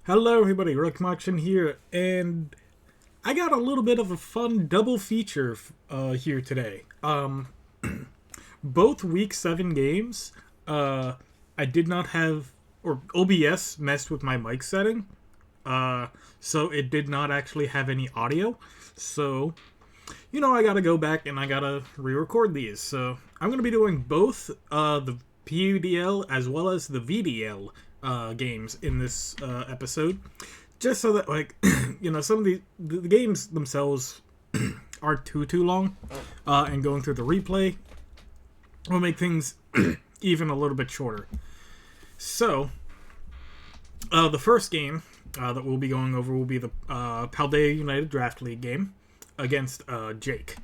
Hello everybody, Rockmaction here, and I got a little bit of a fun double feature here today. Both week 7 games, I did not have, or OBS messed with my mic setting, so it did not actually have any audio. So, I gotta go back and I gotta re-record these. So, I'm gonna be doing both the PUDL as well as the VDL games in this episode, just so that some of the games themselves aren't too long, and going through the replay will make things even a little bit shorter. So, the first game that we'll be going over will be the Paldea United Draft League game against Jake.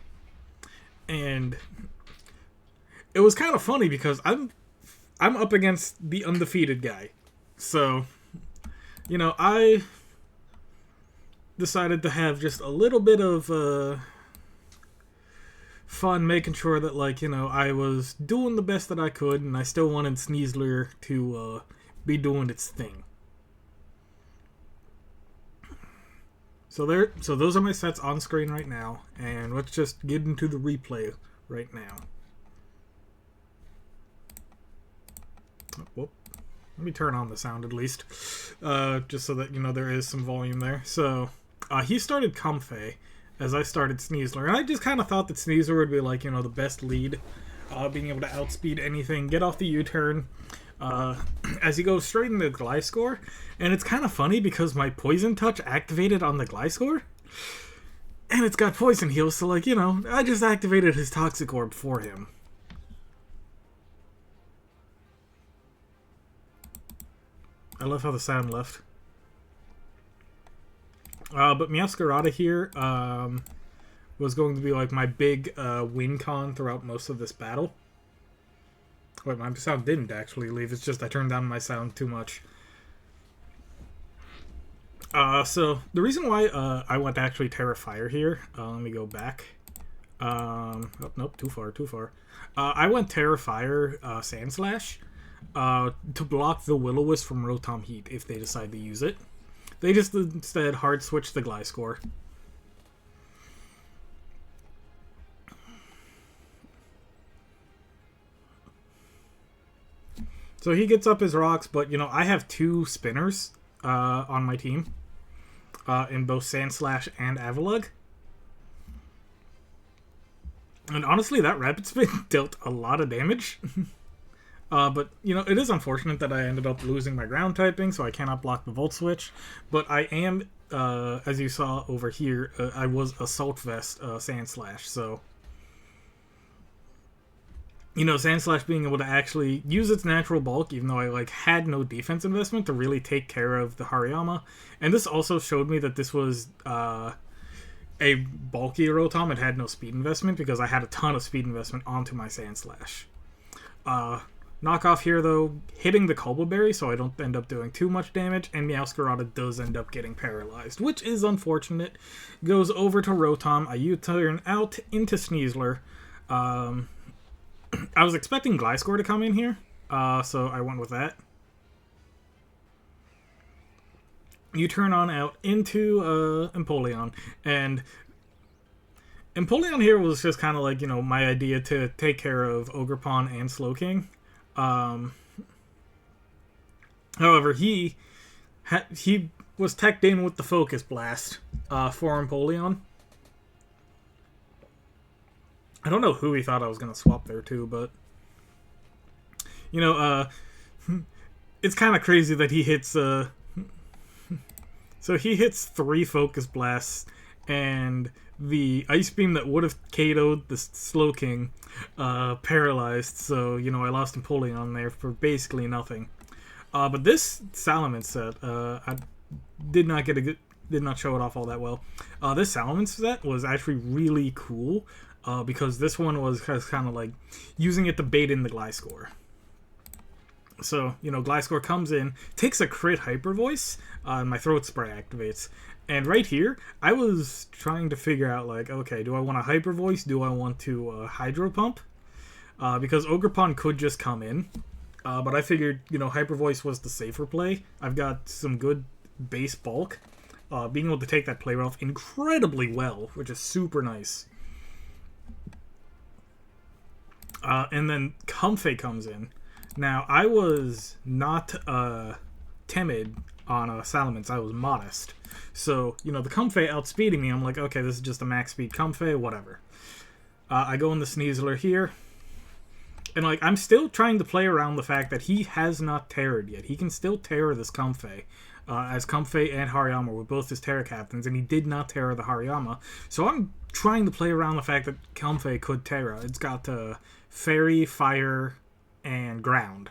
And it was kind of funny because I'm up against the undefeated guy. So, I decided to have just a little bit of fun making sure that, I was doing the best that I could, and I still wanted Sneasler to be doing its thing. So those are my sets on screen right now, and let's just get into the replay right now. Whoop. Let me turn on the sound at least, just so that, there is some volume there. So, he started Comfey as I started Sneasler, and I just kind of thought that Sneasler would be, the best lead, being able to outspeed anything, get off the U-turn, as he goes straight into Gliscor. And it's kind of funny because my Poison Touch activated on the Gliscor, and it's got Poison Heal, so, I just activated his Toxic Orb for him. I love how the sound left. But Meowscarada here was going to be my big win con throughout most of this battle. Wait, my sound didn't actually leave. It's just I turned down my sound too much. So the reason why I went to actually Terra Fire here, let me go back. Oh, nope, too far. I went Terra Fire Sandslash to block the Will-O-Wisp from Rotom Heat if they decide to use it. They just instead hard switch the Gliscor. So he gets up his rocks, but I have 2 spinners on my team, in both Sandslash and Avalugg. And honestly, that Rapid Spin dealt a lot of damage. But, it is unfortunate that I ended up losing my ground typing, so I cannot block the Volt Switch. But I am, as you saw over here, I was Assault Vest Sandslash, so... Sandslash being able to actually use its natural bulk, even though I, had no defense investment to really take care of the Hariyama. And this also showed me that this was, a bulky Rotom. It had no speed investment, because I had a ton of speed investment onto my Sandslash. Knockoff here, though, hitting the Culpa Berry, so I don't end up doing too much damage, and Meowscarada does end up getting paralyzed, which is unfortunate. Goes over to Rotom, I U-turn out into Sneasler. I was expecting Gliscor to come in here, so I went with that. U-turn on out into Empoleon, and Empoleon here was just kind of my idea to take care of Ogerpon and Slowking. However, he was teched in with the Focus Blast for Empoleon. I don't know who he thought I was going to swap there to, but it's kind of crazy that he hits so he hits 3 Focus Blasts, and the Ice Beam that would have KO'd the Slowking paralyzed, so, I lost Empoleon there for basically nothing. But this Salamence set, I did not show it off all that well. This Salamence set was actually really cool, because this one was kind of using it to bait in the Gliscor. So, Gliscor comes in, takes a crit Hyper Voice, and my Throat Spray activates. And right here, I was trying to figure out, okay, do I want a Hyper Voice? Do I want to Hydro Pump? Because Ogerpon could just come in. But I figured, Hyper Voice was the safer play. I've got some good base bulk, being able to take that player off incredibly well, which is super nice. And then Comfey comes in. Now, I was not timid on Salamence. I was modest. So, the Comfey outspeeding me, I'm like, okay, this is just a max speed Comfey, whatever. I go in the Sneasler here. And, I'm still trying to play around the fact that he has not terrored yet. He can still terror this Comfey. As Comfey and Hariyama were both his Terra captains, and he did not terror the Hariyama. So I'm trying to play around the fact that Comfey could Terra. It's got Fairy, Fire, and Ground.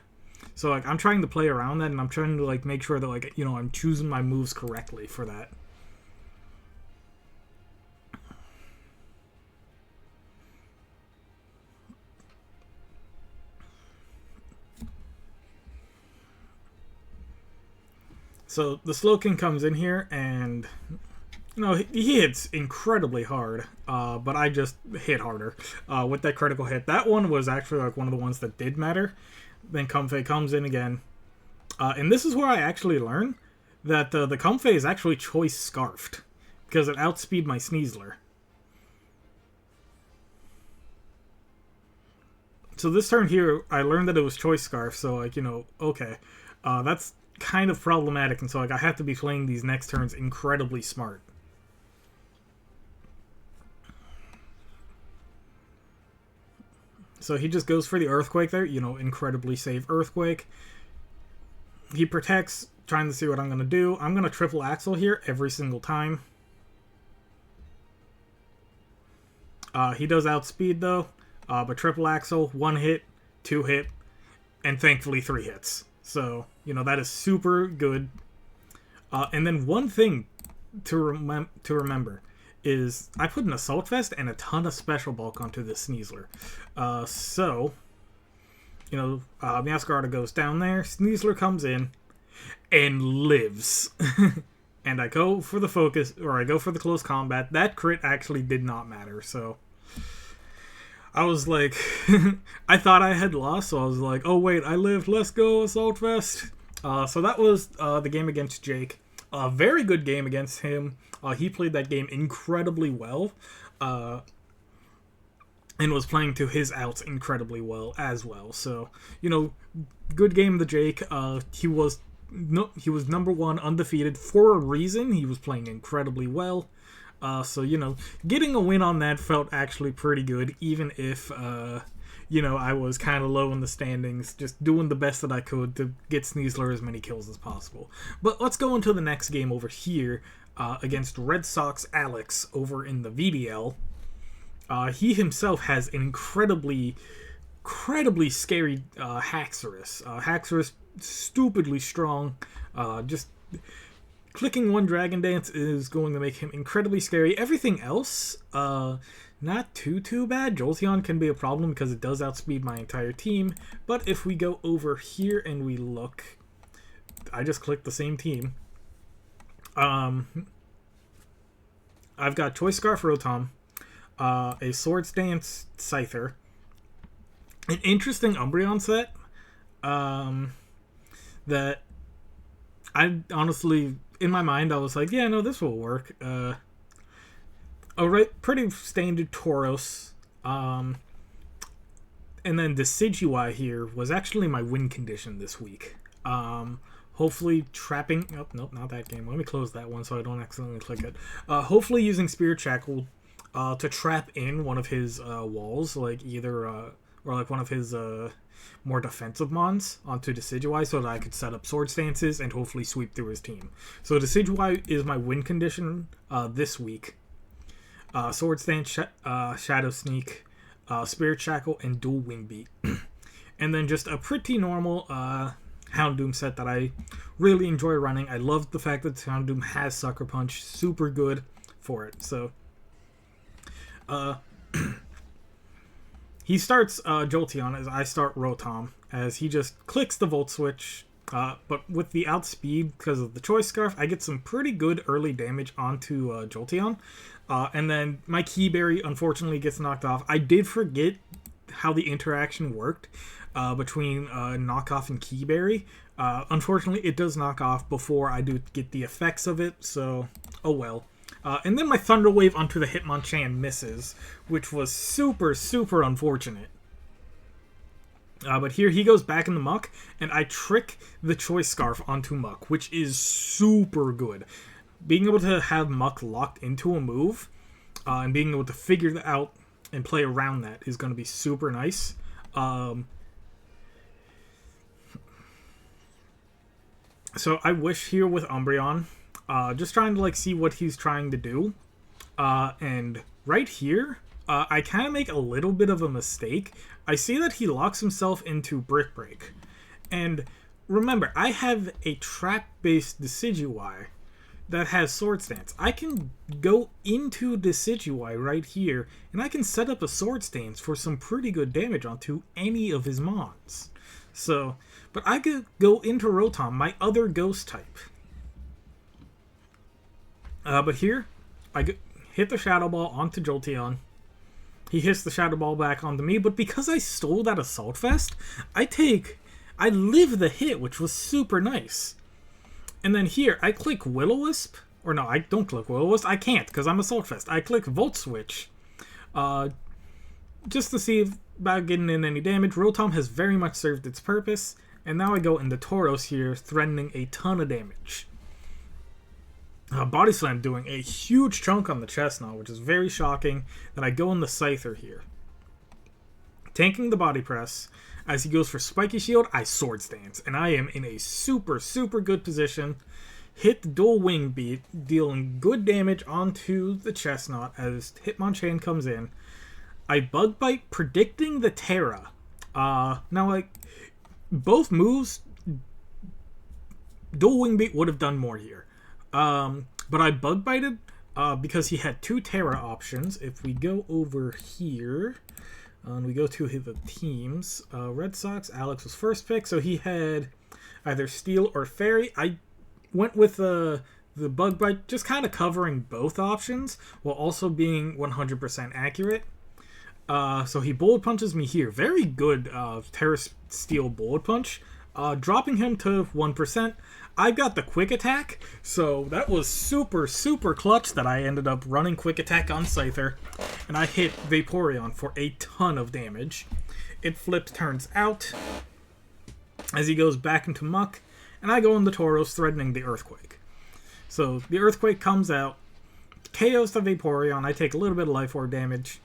So, I'm trying to play around that, and I'm trying to, make sure that, I'm choosing my moves correctly for that. So, the Slowking comes in here, and, he hits incredibly hard, but I just hit harder with that critical hit. That one was actually, one of the ones that did matter. Then Comfey comes in again. And this is where I actually learn that the Comfey is actually Choice Scarfed, because it outspeed my Sneasler. So this turn here, I learned that it was Choice Scarf, so, okay. That's kind of problematic, and so, I have to be playing these next turns incredibly smart. So he just goes for the Earthquake there, incredibly safe Earthquake. He protects, trying to see what I'm going to do. I'm going to triple Axle here every single time. He does outspeed though, but triple Axle, 1 hit, 2 hit, and thankfully 3 hits. So, that is super good. And then one thing to remember is I put an Assault Vest and a ton of Special Bulk onto this Sneasler. So, Masquerada goes down there, Sneasler comes in, and lives. And I go for the focus, or I go for the close combat. That crit actually did not matter, so I was like, I thought I had lost, so I was like, oh wait, I lived, let's go, Assault Vest. So that was the game against Jake. A very good game against him. He played that game incredibly well, and was playing to his outs incredibly well as well. So, good game to Jake. He was number 1 undefeated for a reason. He was playing incredibly well. So, getting a win on that felt actually pretty good, even if, I was kind of low in the standings, just doing the best that I could to get Sneasler as many kills as possible. But let's go into the next game over here, against Red Sox Alex over in the VDL. He himself has an incredibly scary Haxorus. Haxorus, stupidly strong. Just clicking one Dragon Dance is going to make him incredibly scary. Everything else, not too bad. Jolteon can be a problem because it does outspeed my entire team. But if we go over here and we look, I just clicked the same team. I've got Choice Scarf Rotom, a Swords Dance Scyther, an interesting Umbreon set, that I honestly, in my mind, I was like, yeah, no, this will work. Pretty standard Tauros, and then Decidueye here was actually my win condition this week. Hopefully trapping... Oh, nope, not that game. Let me close that one so I don't accidentally click it. Hopefully using Spirit Shackle to trap in one of his walls, like either... or like one of his more defensive mons onto Decidueye so that I could set up Sword Stances and hopefully sweep through his team. So Decidueye is my win condition this week. Sword Stance, Shadow Sneak, Spirit Shackle, and Dual Wing Beat. And then just a pretty normal... Houndoom set that I really enjoy running. I love the fact that Houndoom has Sucker Punch. Super good for it. So, he starts Jolteon as I start Rotom, as he just clicks the Volt Switch. But with the outspeed, because of the Choice Scarf, I get some pretty good early damage onto Jolteon. And then my Keyberry, unfortunately, gets knocked off. I did forget how the interaction worked between Knockoff and Keyberry. Unfortunately, it does knock off before I do get the effects of it, so oh well. And then my Thunder Wave onto the Hitmonchan misses, which was super, super unfortunate. But here he goes back in the Muck, and I trick the Choice Scarf onto Muck, which is super good. Being able to have Muck locked into a move, and being able to figure that out and play around that is going to be super nice. So I wish here with Umbreon, just trying to like see what he's trying to do. And right here, I kind of make a little bit of a mistake. I see that he locks himself into Brick Break. And remember, I have a trap-based Decidueye that has Sword Stance. I can go into Decidueye right here, and I can set up a Sword Stance for some pretty good damage onto any of his mons. So, but I could go into Rotom, my other ghost type. But here, I hit the Shadow Ball onto Jolteon. He hits the Shadow Ball back onto me, but because I stole that Assault Vest, I live the hit, which was super nice. And then here, I click Will-O-Wisp. Or no, I don't click Will-O-Wisp. I can't, because I'm Assault Vest. I click Volt Switch. Just to see about getting in any damage. Rotom has very much served its purpose. And now I go into Tauros here, threatening a ton of damage. Body Slam doing a huge chunk on the Chestnut, which is very shocking. Then I go in the Scyther here. Tanking the Body Press. As he goes for Spiky Shield, I Sword Stance. And I am in a super, super good position. Hit the Dual Wing Beat, dealing good damage onto the Chestnut as Hitmonchan comes in. I Bug Bite, predicting the Terra. Now, like, both moves, Dual Wing Beat would have done more here. But I Bug Bited because he had two Terra options. If we go over here, and we go to the teams, Red Sox, Alex was first pick, so he had either Steel or Fairy. I went with the Bug Bite, just kind of covering both options, while also being 100% accurate. So he Bullet Punches me here. Very good Terra Steel Bullet Punch. Dropping him to 1%. I got the Quick Attack, so that was super, super clutch that I ended up running Quick Attack on Scyther, and I hit Vaporeon for a ton of damage. It flips turns out as he goes back into Muck, and I go into Tauros, threatening the Earthquake. So the Earthquake comes out, KOs the Vaporeon. I take a little bit of Life Orb damage,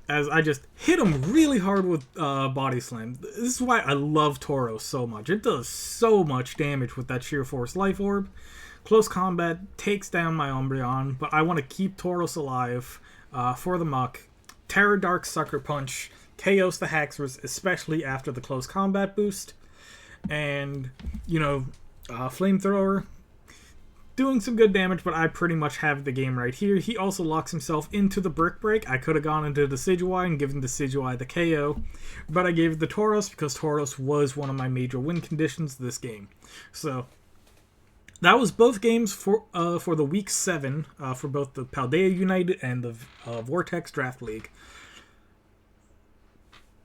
as I just hit him really hard with Body Slam. This is why I love Tauros so much. It does so much damage with that Sheer Force Life Orb. Close Combat takes down my Umbreon, but I want to keep Tauros alive for the Muck. Terra Dark Sucker Punch KOs the Haxorus, especially after the Close Combat boost. And, you know, Flamethrower doing some good damage, but I pretty much have the game right here. He also locks himself into the Brick Break. I could have gone into Decidueye and given Decidueye the KO, but I gave it to Tauros because Tauros was one of my major win conditions this game. So that was both games for the Week 7 for both the Paldea United and the Vortex Draft League.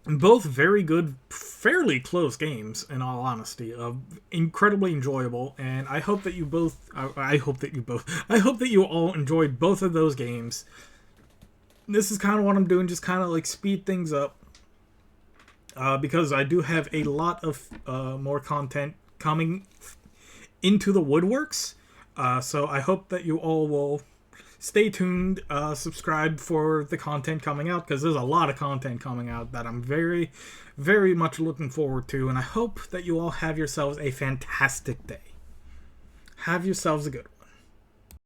Both very good, fairly close games, in all honesty. Incredibly enjoyable, and I hope that you both... I hope that you all enjoyed both of those games. This is kind of what I'm doing, just kind of like speed things up. Because I do have a lot of more content coming into the woodworks. So I hope that you all will stay tuned, subscribe for the content coming out, because there's a lot of content coming out that I'm very, very much looking forward to, and I hope that you all have yourselves a fantastic day. Have yourselves a good one.